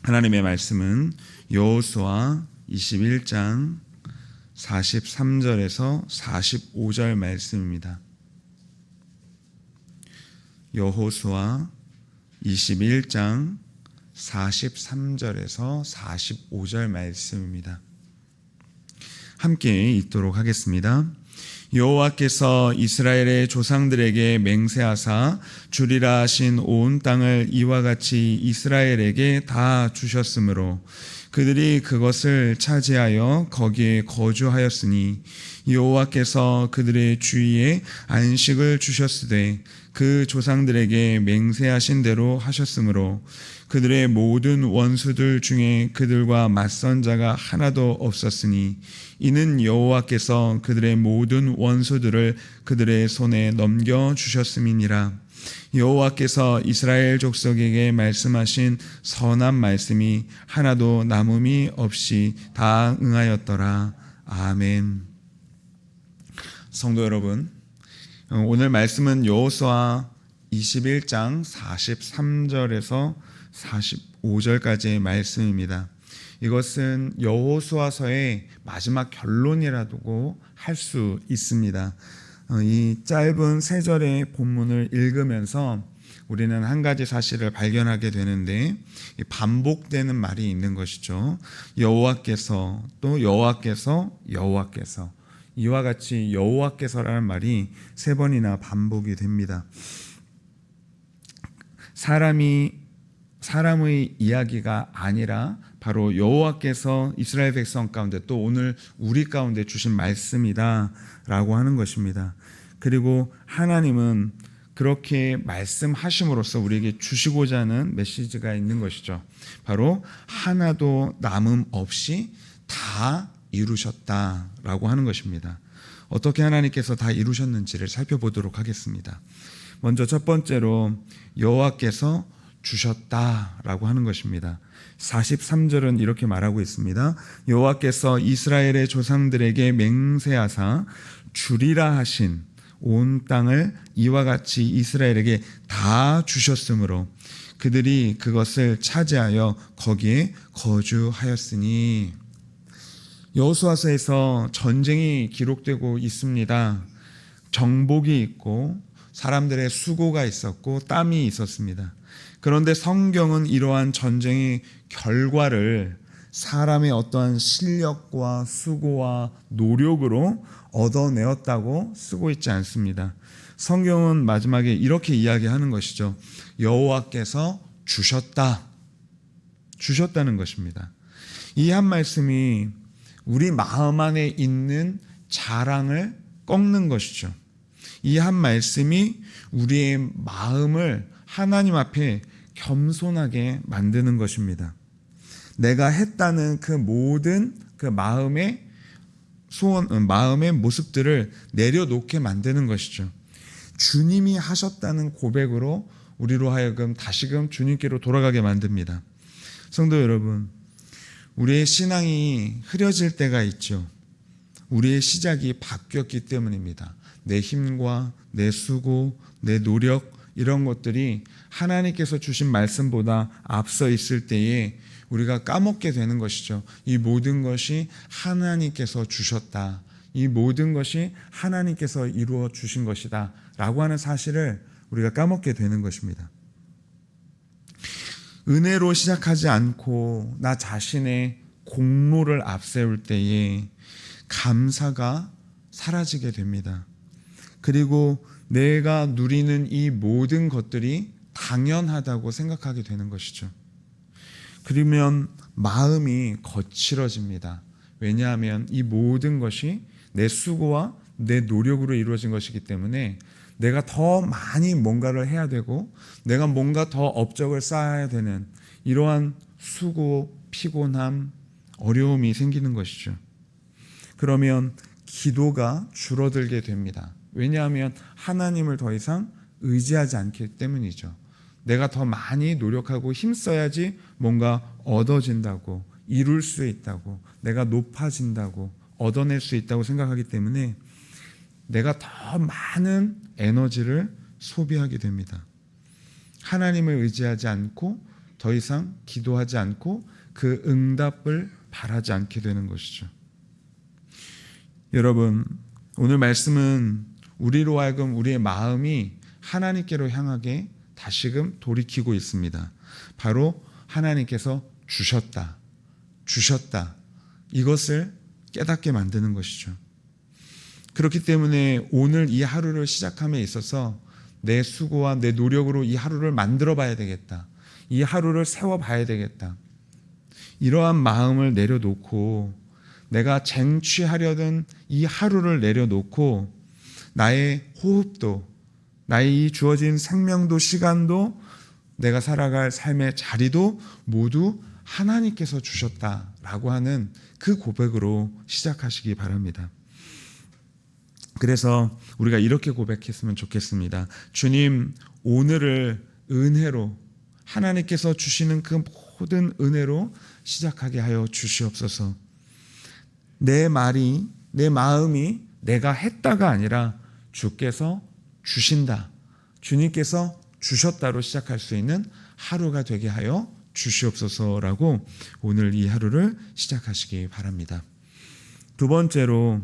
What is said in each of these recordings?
하나님의 말씀은 여호수아 21장 43절에서 45절 말씀입니다. 여호수아 21장 43절에서 45절 말씀입니다. 함께 읽도록 하겠습니다. 여호와께서 이스라엘의 조상들에게 맹세하사 주리라 하신 온 땅을 이와 같이 이스라엘에게 다 주셨으므로 그들이 그것을 차지하여 거기에 거주하였으니 여호와께서 그들의 주위에 안식을 주셨으되 그 조상들에게 맹세하신 대로 하셨으므로 그들의 모든 원수들 중에 그들과 맞선 자가 하나도 없었으니 이는 여호와께서 그들의 모든 원수들을 그들의 손에 넘겨주셨음이니라. 여호와께서 이스라엘 족속에게 말씀하신 선한 말씀이 하나도 남음이 없이 다 응하였더라. 아멘. 성도 여러분, 오늘 말씀은 여호수아 21장 43절에서 45절까지의 말씀입니다. 이것은 여호수아서의 마지막 결론이라고 할 수 있습니다. 이 짧은 세 절의 본문을 읽으면서 우리는 한 가지 사실을 발견하게 되는데 반복되는 말이 있는 것이죠. 여호와께서, 또 여호와께서, 여호와께서, 이와 같이 여호와께서라는 말이 세 번이나 반복이 됩니다. 사람의 이야기가 아니라 바로 여호와께서 이스라엘 백성 가운데 또 오늘 우리 가운데 주신 말씀이다라고 하는 것입니다. 그리고 하나님은 그렇게 말씀하심으로써 우리에게 주시고자 하는 메시지가 있는 것이죠. 바로 하나도 남음 없이 다 이루셨다라고 하는 것입니다. 어떻게 하나님께서 다 이루셨는지를 살펴보도록 하겠습니다. 먼저 첫 번째로 여호와께서 주셨다라고 하는 것입니다. 43절은 이렇게 말하고 있습니다. 여호와께서 이스라엘의 조상들에게 맹세하사 주리라 하신 온 땅을 이와 같이 이스라엘에게 다 주셨으므로 그들이 그것을 차지하여 거기에 거주하였으니. 여호수아서에서 전쟁이 기록되고 있습니다. 정복이 있고 사람들의 수고가 있었고 땀이 있었습니다. 그런데 성경은 이러한 전쟁의 결과를 사람의 어떠한 실력과 수고와 노력으로 얻어내었다고 쓰고 있지 않습니다. 성경은 마지막에 이렇게 이야기하는 것이죠. 여호와께서 주셨다는 것입니다. 이 한 말씀이 우리 마음 안에 있는 자랑을 꺾는 것이죠. 이 한 말씀이 우리의 마음을 하나님 앞에 겸손하게 만드는 것입니다. 내가 했다는 그 모든 그 마음의 모습들을 내려놓게 만드는 것이죠. 주님이 하셨다는 고백으로 우리로 하여금 다시금 주님께로 돌아가게 만듭니다. 성도 여러분, 우리의 신앙이 흐려질 때가 있죠. 우리의 시작이 바뀌었기 때문입니다. 내 힘과 내 수고, 내 노력, 이런 것들이 하나님께서 주신 말씀보다 앞서 있을 때에 우리가 까먹게 되는 것이죠. 이 모든 것이 하나님께서 주셨다. 이 모든 것이 하나님께서 이루어 주신 것이다 라고 하는 사실을 우리가 까먹게 되는 것입니다. 은혜로 시작하지 않고 나 자신의 공로를 앞세울 때에 감사가 사라지게 됩니다. 그리고 내가 누리는 이 모든 것들이 당연하다고 생각하게 되는 것이죠. 그러면 마음이 거칠어집니다. 왜냐하면 이 모든 것이 내 수고와 내 노력으로 이루어진 것이기 때문에 내가 더 많이 뭔가를 해야 되고 내가 뭔가 더 업적을 쌓아야 되는 이러한 수고, 피곤함, 어려움이 생기는 것이죠. 그러면 기도가 줄어들게 됩니다. 왜냐하면 하나님을 더 이상 의지하지 않기 때문이죠. 내가 더 많이 노력하고 힘써야지 뭔가 얻어진다고, 이룰 수 있다고, 내가 높아진다고, 얻어낼 수 있다고 생각하기 때문에 내가 더 많은 에너지를 소비하게 됩니다. 하나님을 의지하지 않고 더 이상 기도하지 않고 그 응답을 바라지 않게 되는 것이죠. 여러분, 오늘 말씀은 우리로 하여금 우리의 마음이 하나님께로 향하게 다시금 돌이키고 있습니다. 바로 하나님께서 주셨다. 이것을 깨닫게 만드는 것이죠. 그렇기 때문에 오늘 이 하루를 시작함에 있어서 내 수고와 내 노력으로 이 하루를 만들어 봐야 되겠다. 이 하루를 세워 봐야 되겠다. 이러한 마음을 내려놓고 내가 쟁취하려던 이 하루를 내려놓고 나의 호흡도, 나의 이 주어진 생명도, 시간도, 내가 살아갈 삶의 자리도 모두 하나님께서 주셨다라고 하는 그 고백으로 시작하시기 바랍니다. 그래서 우리가 이렇게 고백했으면 좋겠습니다. 주님, 오늘을 은혜로, 하나님께서 주시는 그 모든 은혜로 시작하게 하여 주시옵소서. 내 말이, 내 마음이 내가 했다가 아니라 주께서 주신다, 주님께서 주셨다로 시작할 수 있는 하루가 되게 하여 주시옵소서라고 오늘 이 하루를 시작하시기 바랍니다. 두 번째로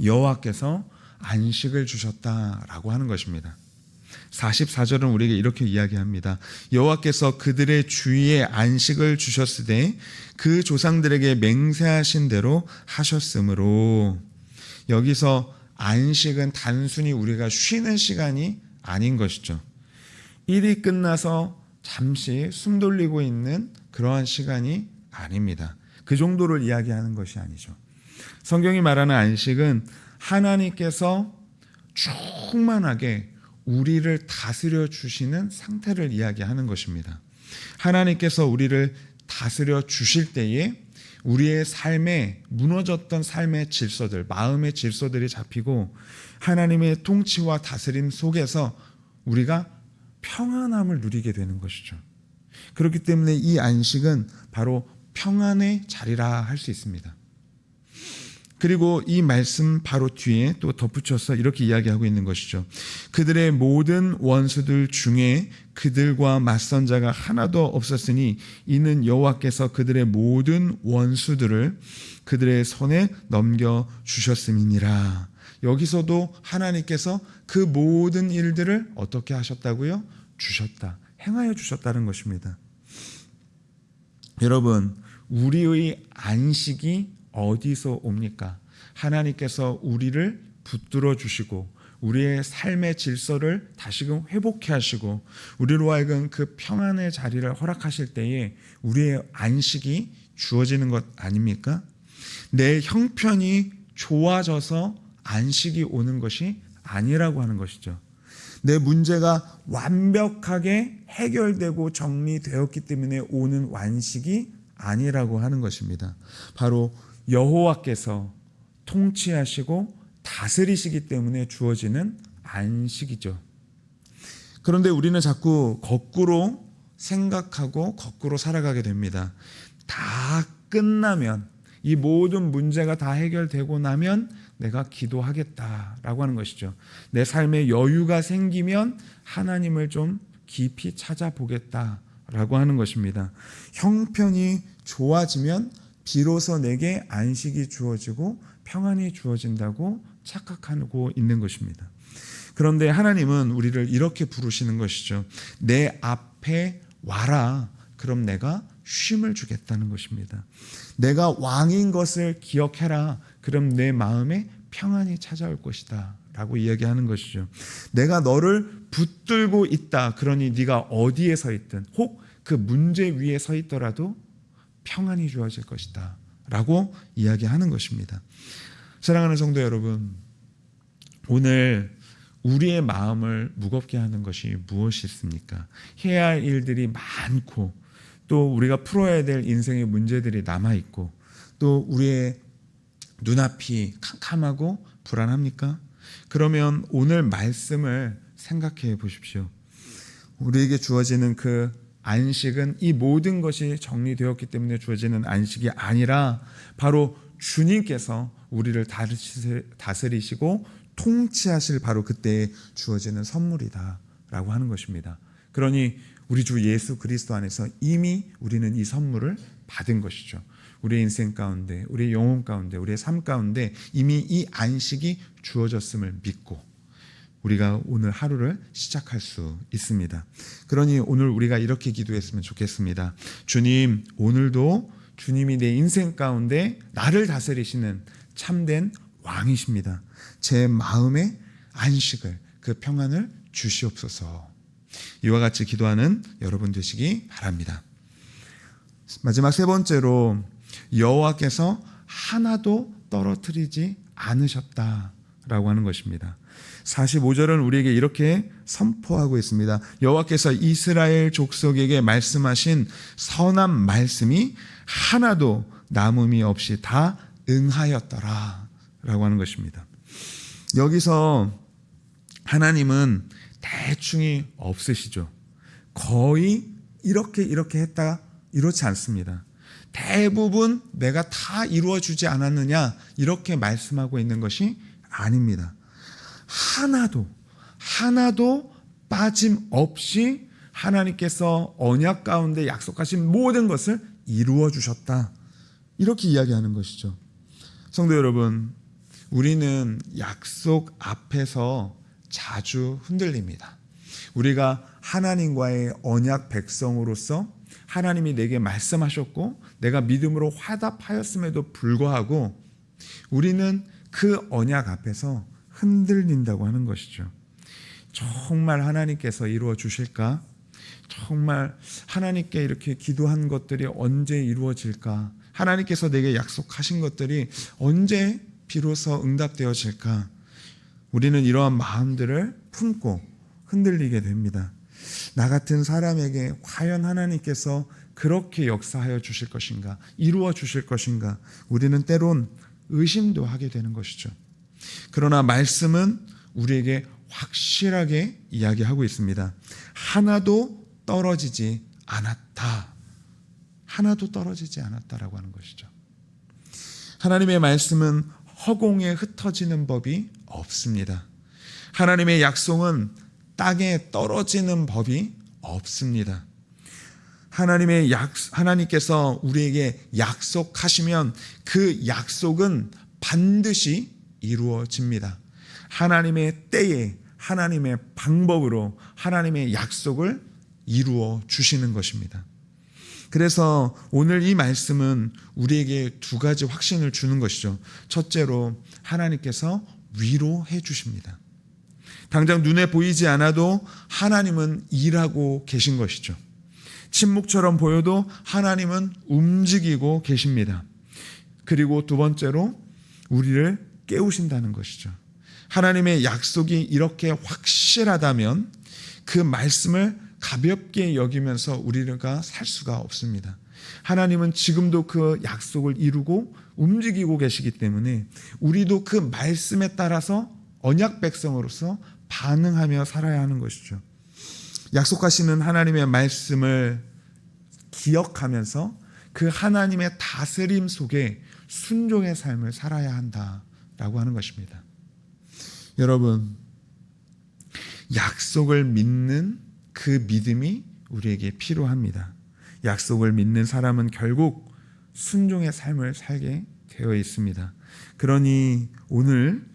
여호와께서 안식을 주셨다라고 하는 것입니다. 44절은 우리에게 이렇게 이야기합니다. 여호와께서 그들의 주위에 안식을 주셨으되 그 조상들에게 맹세하신 대로 하셨으므로, 여기서 안식은 단순히 우리가 쉬는 시간이 아닌 것이죠. 일이 끝나서 잠시 숨 돌리고 있는 그러한 시간이 아닙니다. 그 정도를 이야기하는 것이 아니죠. 성경이 말하는 안식은 하나님께서 충만하게 우리를 다스려 주시는 상태를 이야기하는 것입니다. 하나님께서 우리를 다스려 주실 때에 우리의 삶에 무너졌던 삶의 질서들, 마음의 질서들이 잡히고 하나님의 통치와 다스림 속에서 우리가 평안함을 누리게 되는 것이죠. 그렇기 때문에 이 안식은 바로 평안의 자리라 할 수 있습니다. 그리고 이 말씀 바로 뒤에 또 덧붙여서 이렇게 이야기하고 있는 것이죠. 그들의 모든 원수들 중에 그들과 맞선 자가 하나도 없었으니 이는 여호와께서 그들의 모든 원수들을 그들의 손에 넘겨주셨음이니라. 여기서도 하나님께서 그 모든 일들을 어떻게 하셨다고요? 주셨다. 행하여 주셨다는 것입니다. 여러분, 우리의 안식이 어디서 옵니까? 하나님께서 우리를 붙들어 주시고 우리의 삶의 질서를 다시금 회복해 하시고 우리로 하여금 그 평안의 자리를 허락하실 때에 우리의 안식이 주어지는 것 아닙니까? 내 형편이 좋아져서 안식이 오는 것이 아니라고 하는 것이죠. 내 문제가 완벽하게 해결되고 정리되었기 때문에 오는 완식이 아니라고 하는 것입니다. 바로 여호와께서 통치하시고 다스리시기 때문에 주어지는 안식이죠. 그런데 우리는 자꾸 거꾸로 생각하고 거꾸로 살아가게 됩니다. 다 끝나면, 이 모든 문제가 다 해결되고 나면 내가 기도하겠다라고 하는 것이죠. 내 삶에 여유가 생기면 하나님을 좀 깊이 찾아보겠다라고 하는 것입니다. 형편이 좋아지면 비로소 내게 안식이 주어지고 평안이 주어진다고 착각하고 있는 것입니다. 그런데 하나님은 우리를 이렇게 부르시는 것이죠. 내 앞에 와라. 그럼 내가 쉼을 주겠다는 것입니다. 내가 왕인 것을 기억해라. 그럼 내 마음에 평안이 찾아올 것이다 라고 이야기하는 것이죠. 내가 너를 붙들고 있다. 그러니 네가 어디에 서 있든 혹 그 문제 위에 서 있더라도 평안이 주어질 것이다 라고 이야기하는 것입니다. 사랑하는 성도 여러분, 오늘 우리의 마음을 무겁게 하는 것이 무엇이 있습니까? 해야 할 일들이 많고 또 우리가 풀어야 될 인생의 문제들이 남아있고 또 우리의 눈앞이 캄캄하고 불안합니까? 그러면 오늘 말씀을 생각해 보십시오. 우리에게 주어지는 그 안식은 이 모든 것이 정리되었기 때문에 주어지는 안식이 아니라 바로 주님께서 우리를 다스리시고 통치하실 바로 그때에 주어지는 선물이다 라고 하는 것입니다. 그러니 우리 주 예수 그리스도 안에서 이미 우리는 이 선물을 받은 것이죠. 우리의 인생 가운데, 우리의 영혼 가운데, 우리의 삶 가운데 이미 이 안식이 주어졌음을 믿고 우리가 오늘 하루를 시작할 수 있습니다. 그러니 오늘 우리가 이렇게 기도했으면 좋겠습니다. 주님, 오늘도 주님이 내 인생 가운데 나를 다스리시는 참된 왕이십니다. 제 마음의 안식을, 그 평안을 주시옵소서. 이와 같이 기도하는 여러분 되시기 바랍니다. 마지막 세 번째로 여호와께서 하나도 떨어뜨리지 않으셨다라고 하는 것입니다. 45절은 우리에게 이렇게 선포하고 있습니다. 여호와께서 이스라엘 족속에게 말씀하신 선한 말씀이 하나도 남음이 없이 다 응하였더라 라고 하는 것입니다. 여기서 하나님은 대충이 없으시죠. 거의 이렇게 했다 이렇지 않습니다. 대부분 내가 다 이루어주지 않았느냐 이렇게 말씀하고 있는 것이 아닙니다. 하나도 빠짐없이 하나님께서 언약 가운데 약속하신 모든 것을 이루어 주셨다. 이렇게 이야기하는 것이죠. 성도 여러분, 우리는 약속 앞에서 자주 흔들립니다. 우리가 하나님과의 언약 백성으로서 하나님이 내게 말씀하셨고 내가 믿음으로 화답하였음에도 불구하고 우리는 그 언약 앞에서 흔들린다고 하는 것이죠. 정말 하나님께서 이루어 주실까? 정말 하나님께 이렇게 기도한 것들이 언제 이루어질까? 하나님께서 내게 약속하신 것들이 언제 비로소 응답되어질까? 우리는 이러한 마음들을 품고 흔들리게 됩니다. 나 같은 사람에게 과연 하나님께서 그렇게 역사하여 주실 것인가? 이루어 주실 것인가? 우리는 때론 의심도 하게 되는 것이죠. 그러나 말씀은 우리에게 확실하게 이야기하고 있습니다. 하나도 떨어지지 않았다. 하나도 떨어지지 않았다라고 하는 것이죠. 하나님의 말씀은 허공에 흩어지는 법이 없습니다. 하나님의 약속은 땅에 떨어지는 법이 없습니다. 하나님께서 우리에게 약속하시면 그 약속은 반드시 이루어집니다. 하나님의 때에 하나님의 방법으로 하나님의 약속을 이루어 주시는 것입니다. 그래서 오늘 이 말씀은 우리에게 두 가지 확신을 주는 것이죠. 첫째로 하나님께서 위로해 주십니다. 당장 눈에 보이지 않아도 하나님은 일하고 계신 것이죠. 침묵처럼 보여도 하나님은 움직이고 계십니다. 그리고 두 번째로 우리를 깨우신다는 것이죠. 하나님의 약속이 이렇게 확실하다면 그 말씀을 가볍게 여기면서 우리가 살 수가 없습니다. 하나님은 지금도 그 약속을 이루고 움직이고 계시기 때문에 우리도 그 말씀에 따라서 언약 백성으로서 반응하며 살아야 하는 것이죠. 약속하시는 하나님의 말씀을 기억하면서 그 하나님의 다스림 속에 순종의 삶을 살아야 한다라고 하는 것입니다. 여러분, 약속을 믿는 그 믿음이 우리에게 필요합니다. 약속을 믿는 사람은 결국 순종의 삶을 살게 되어 있습니다. 그러니 오늘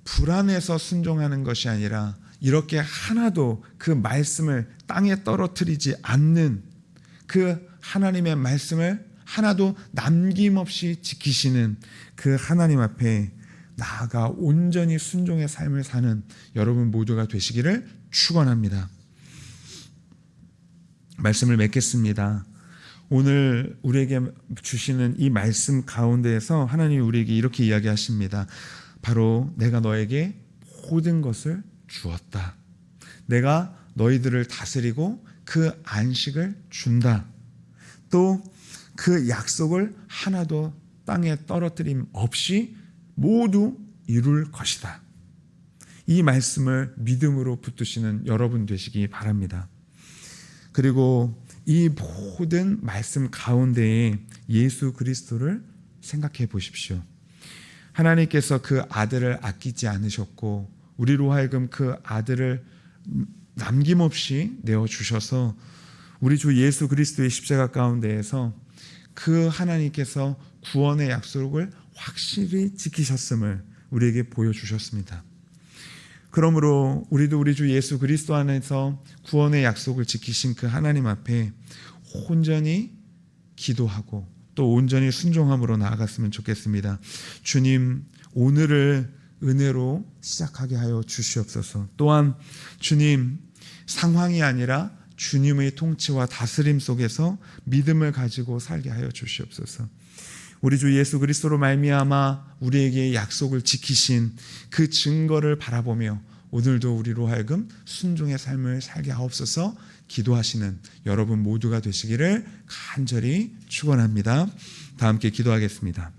불안해서 순종하는 것이 아니라 이렇게 하나도 그 말씀을 땅에 떨어뜨리지 않는 그 하나님의 말씀을 하나도 남김없이 지키시는 그 하나님 앞에 나아가 온전히 순종의 삶을 사는 여러분 모두가 되시기를 축원합니다. 말씀을 맺겠습니다. 오늘 우리에게 주시는 이 말씀 가운데에서 하나님이 우리에게 이렇게 이야기하십니다. 바로 내가 너에게 모든 것을 주었다. 내가 너희들을 다스리고 그 안식을 준다. 또 그 약속을 하나도 땅에 떨어뜨림 없이 모두 이룰 것이다. 이 말씀을 믿음으로 붙드시는 여러분 되시기 바랍니다. 그리고 이 모든 말씀 가운데에 예수 그리스도를 생각해 보십시오. 하나님께서 그 아들을 아끼지 않으셨고 우리로 하여금 그 아들을 남김없이 내어주셔서 우리 주 예수 그리스도의 십자가 가운데에서 그 하나님께서 구원의 약속을 확실히 지키셨음을 우리에게 보여주셨습니다. 그러므로 우리도 우리 주 예수 그리스도 안에서 구원의 약속을 지키신 그 하나님 앞에 온전히 기도하고 또 온전히 순종함으로 나아갔으면 좋겠습니다. 주님, 오늘을 은혜로 시작하게 하여 주시옵소서. 또한 주님, 상황이 아니라 주님의 통치와 다스림 속에서 믿음을 가지고 살게 하여 주시옵소서. 우리 주 예수 그리스도로 말미암아 우리에게 약속을 지키신 그 증거를 바라보며 오늘도 우리로 하여금 순종의 삶을 살게 하옵소서. 기도하시는 여러분 모두가 되시기를 간절히 축원합니다. 다 함께 기도하겠습니다.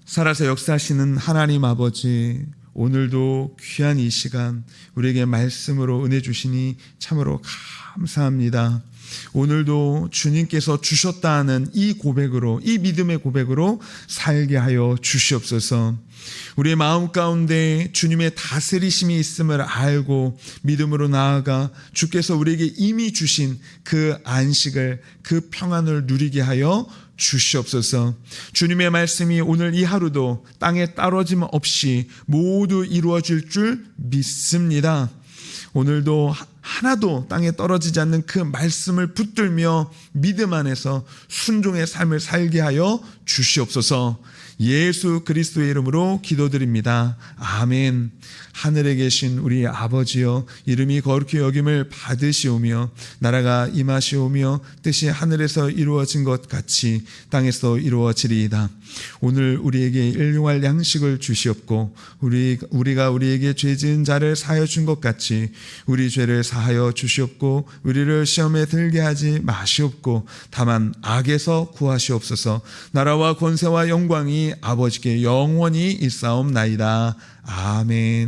살아서 역사하시는 하나님 아버지, 오늘도 귀한 이 시간 우리에게 말씀으로 은혜 주시니 참으로 감사합니다. 오늘도 주님께서 주셨다 하는 이 고백으로, 이 믿음의 고백으로 살게 하여 주시옵소서. 우리의 마음 가운데 주님의 다스리심이 있음을 알고 믿음으로 나아가 주께서 우리에게 이미 주신 그 안식을, 그 평안을 누리게 하여 주시옵소서. 주님의 말씀이 오늘 이 하루도 땅에 떨어짐 없이 모두 이루어질 줄 믿습니다. 오늘도 하나도 땅에 떨어지지 않는 그 말씀을 붙들며 믿음 안에서 순종의 삶을 살게 하여 주시옵소서. 예수 그리스도의 이름으로 기도드립니다. 아멘. 하늘에 계신 우리 아버지여, 이름이 거룩히 여김을 받으시오며 나라가 임하시오며 뜻이 하늘에서 이루어진 것 같이 땅에서 이루어지리이다. 오늘 우리에게 일용할 양식을 주시옵고 우리가 우리에게 죄 지은 자를 사하여 준 것 같이 우리 죄를 사하여 주시옵고 우리를 시험에 들게 하지 마시옵고 다만 악에서 구하시옵소서. 나라와 권세와 영광이 아버지께 영원히 있사옵나이다. 아멘.